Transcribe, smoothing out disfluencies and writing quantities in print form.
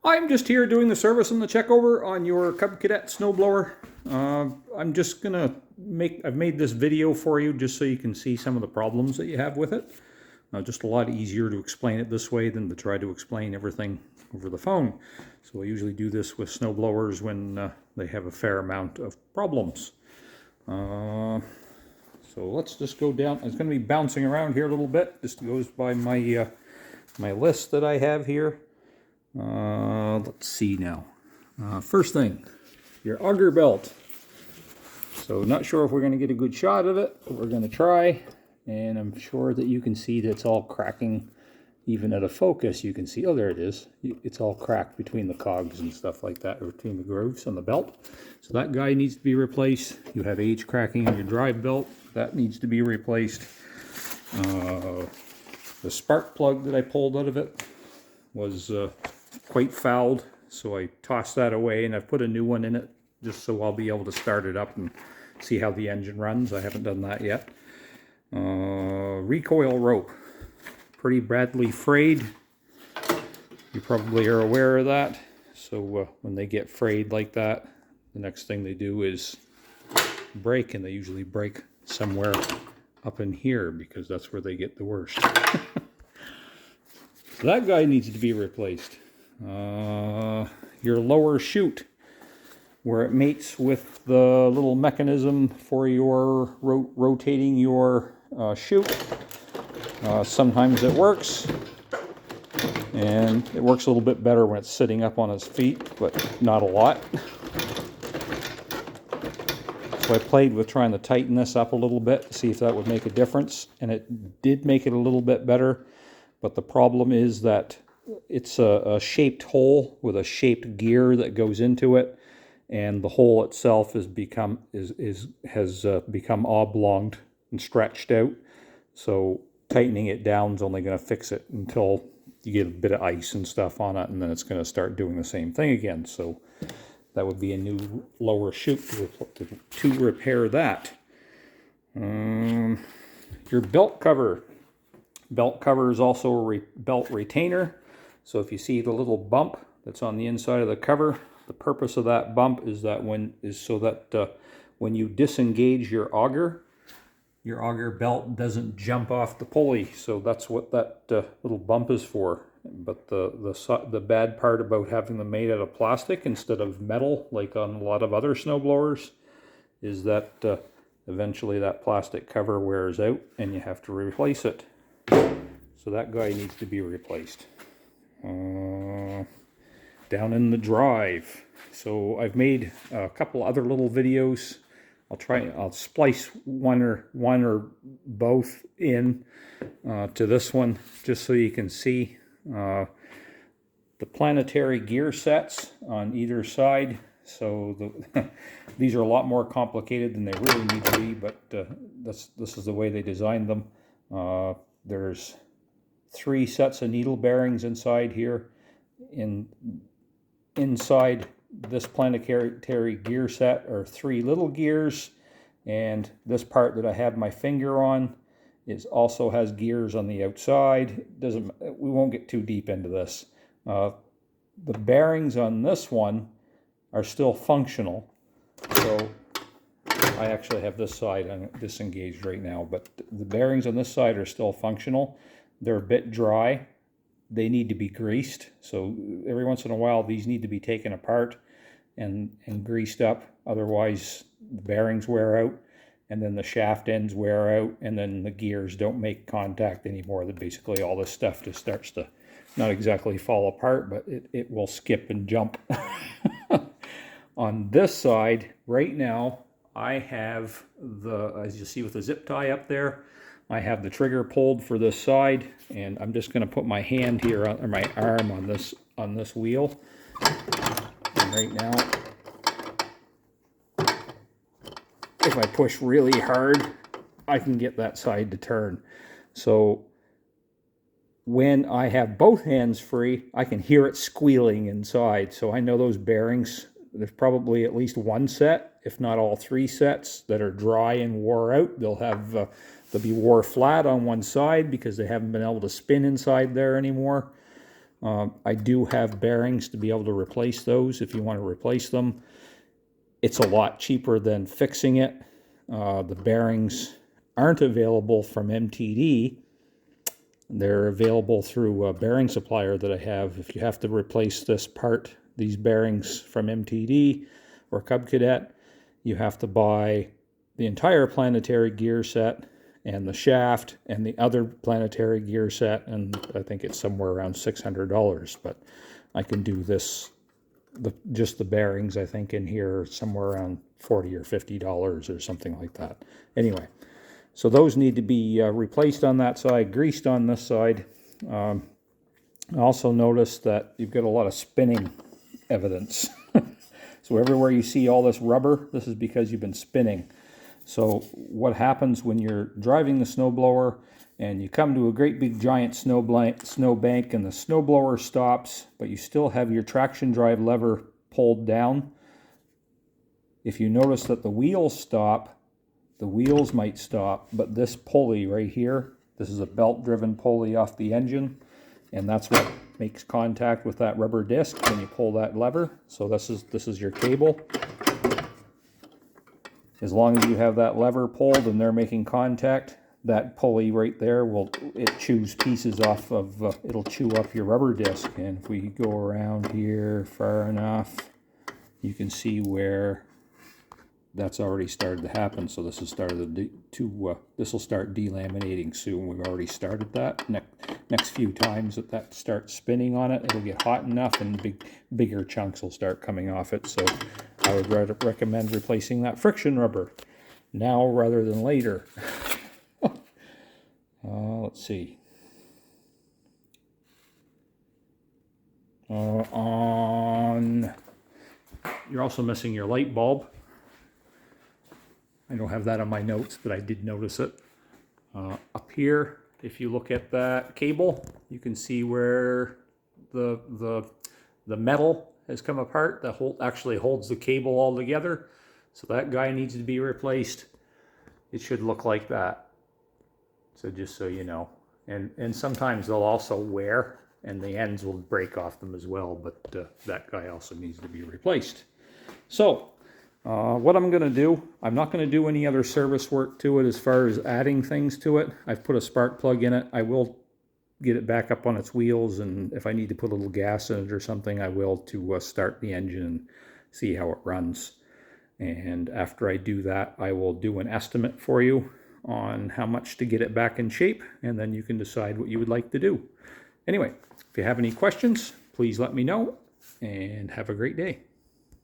I'm just here doing the service and the check over on your Cadet snowblower. I'm just gonna I've made this video for you just so you can see some of the problems that you have with it. Just a lot easier to explain it this way than to try to explain everything over the phone. So I usually do this with snowblowers when they have a fair amount of problems. So let's just go down. It's going to be bouncing around here a little bit. This goes by my my list that I have here. Let's see now. First thing, your auger belt. So not sure if we're going to get a good shot of it, but we're going to try. And I'm sure that you can see that it's all cracking. Even at a focus, you can see, oh, there it is. It's all cracked between the cogs and stuff like that, or between the grooves on the belt. So that guy needs to be replaced. You have age cracking in your drive belt. That needs to be replaced. The spark plug that I pulled out of it was quite fouled, so I tossed that away, and I've put a new one in it just so I'll be able to start it up and see how the engine runs. I haven't done that yet. Recoil rope, pretty badly frayed. You probably are aware of that. So when they get frayed like that, the next thing they do is break, and they usually break somewhere up in here because that's where they get the worst. So that guy needs to be replaced. Your lower chute, where it mates with the little mechanism for your rotating your chute. Sometimes it works, and it works a little bit better when it's sitting up on its feet, but not a lot. So I played with trying to tighten this up a little bit to see if that would make a difference, and it did make it a little bit better. But the problem is that it's a shaped hole with a shaped gear that goes into it, and the hole itself has become oblonged and stretched out. So tightening it down is only going to fix it until you get a bit of ice and stuff on it, and then it's going to start doing the same thing again. So that would be a new lower chute to repair that. Your belt cover. Belt cover is also a belt retainer. So if you see the little bump that's on the inside of the cover, the purpose of that bump is so that when you disengage your auger belt doesn't jump off the pulley. So that's what that little bump is for. But the bad part about having them made out of plastic instead of metal, like on a lot of other snowblowers, is that eventually that plastic cover wears out and you have to replace it. So that guy needs to be replaced. Down in the drive. So I've made a couple other little videos. I'll splice one or both in to this one just so you can see the planetary gear sets on either side. So these are a lot more complicated than they really need to be, but this is the way they designed them. There's 3 sets of needle bearings inside here. Inside this planetary gear set are 3 little gears, and this part that I have my finger on also has gears on the outside. We won't get too deep into this. The bearings on this one are still functional. So I actually have this side disengaged right now, but the bearings on this side are still functional. They're a bit dry. They need to be greased. So every once in a while, these need to be taken apart and greased up. Otherwise, the bearings wear out, and then the shaft ends wear out, and then the gears don't make contact anymore. That basically all this stuff just starts to not exactly fall apart, but it will skip and jump. On this side, right now, I have as you see with the zip tie up there, I have the trigger pulled for this side, and I'm just going to put my hand here, or my arm on this wheel. And right now, if I push really hard, I can get that side to turn. So when I have both hands free, I can hear it squealing inside. So I know those bearings, there's probably at least 1 set, if not all 3 sets, that are dry and wore out. They'll be wore flat on one side because they haven't been able to spin inside there anymore. I do have bearings to be able to replace those if you want to replace them. It's a lot cheaper than fixing it. The bearings aren't available from MTD. They're available through a bearing supplier that I have. If you have to replace this part, these bearings from MTD or Cub Cadet, you have to buy the entire planetary gear set and the shaft and the other planetary gear set, and I think it's somewhere around $600, but I can do this, just the bearings, I think in here somewhere around $40 or $50 or something like that. Anyway, so those need to be replaced on that side, greased on this side. I also noticed that you've got a lot of spinning evidence. So everywhere you see all this rubber, this is because you've been spinning. So what happens when you're driving the snowblower and you come to a great big giant snow bank and the snowblower stops, but you still have your traction drive lever pulled down. If you notice that the wheels stop, the wheels might stop, but this pulley right here, this is a belt-driven pulley off the engine, and that's what makes contact with that rubber disc when you pull that lever. So this is your cable. As long as you have that lever pulled and they're making contact, that pulley right there it chews pieces off of, it'll chew up your rubber disc. And if we go around here far enough, you can see where that's already started to happen. So this has started this will start delaminating soon. We've already started that. Next few times that starts spinning on it, it'll get hot enough and bigger chunks will start coming off it. So I would recommend replacing that friction rubber now rather than later. Let's see. You're also missing your light bulb. I don't have that on my notes, but I did notice it. Up here, if you look at that cable, you can see where the metal has come apart. That actually holds the cable all together. So that guy needs to be replaced. It should look like that. So just so you know. And sometimes they'll also wear, and the ends will break off them as well, but that guy also needs to be replaced. So what I'm going to do, I'm not going to do any other service work to it as far as adding things to it. I've put a spark plug in it. I will get it back up on its wheels, and if I need to put a little gas in it or something, I will to start the engine and see how it runs. And after I do that, I will do an estimate for you on how much to get it back in shape, and then you can decide what you would like to do. Anyway, if you have any questions, please let me know, and have a great day.